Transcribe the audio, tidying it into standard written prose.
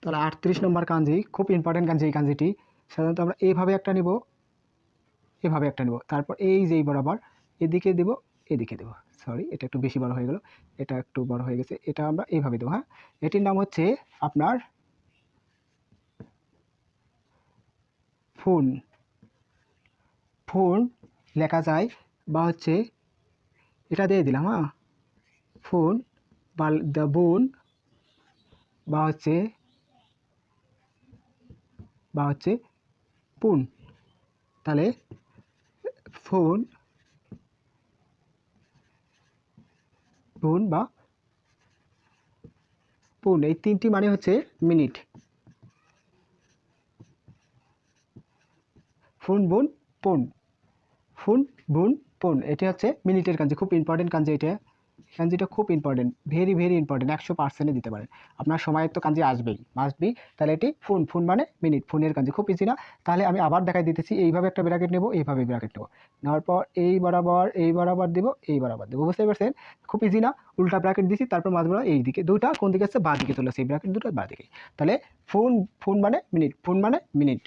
তাহলে 38 নম্বর কাঞ্জি, খুব ইম্পর্টেন্ট কাঞ্জি। এই কাঞ্জিটি সাধারণত আমরা এইভাবে একটা নেব, এভাবে একটা নেব, তারপর এই যে এই বরাবর এদিকে দেব, এদিকে দেব। সরি, এটা একটু বেশি বড় হয়ে গেল, এটা একটু বড় হয়ে গেছে, এটা আমরা এইভাবে দেবো। হ্যাঁ, এটির নাম হচ্ছে আপনার ফোন। ফোন লেখা যায়, বা হচ্ছে এটা দিয়ে দিলাম। হ্যাঁ, ফোন বা দ্য বোন, বা হচ্ছে পুন। তাহলে ফোন, ফোন বা পুন, এই তিনটি মানে হচ্ছে মিনিট। ফোন বুন পুন, ফোন বুন পুন, এটি হচ্ছে মিনিটের কাঞ্জি। খুব ইম্পর্টেন্ট কাঞ্জি এটা। কাঞ্জিটা খুব ইম্পর্টেন্ট, ভেরি ভেরি ইম্পর্টেন্ট, 100% দিতে পারেন। আপনার সময়ের তো কাঞ্জি আসবেই, মাস্ট বি। তাহলে এটি ফোন, ফোন মানে মিনিট, ফোনের কাঞ্জি খুব ইজি না। তাহলে আমি আবার দেখাই দিতেছি, এইভাবে একটা ব্র্যাকেট নেব, এইভাবে ব্র্যাকেট নেব, নেওয়ার পর এই বরাবর দেব, এই বরাবর দেবো। বুঝতে পারছেন? খুব ইজি না? উল্টা ব্র্যাকেট দিছি, তারপর মাঝ বরাবর এই দিকে, দুইটা কোন দিকে আছে, বাঁ দিকে চলে আসে, এই ব্র্যাকেট দুটো বাঁ দিকে। তাহলে ফোন, ফোন মানে মিনিট, ফোন মানে মিনিট।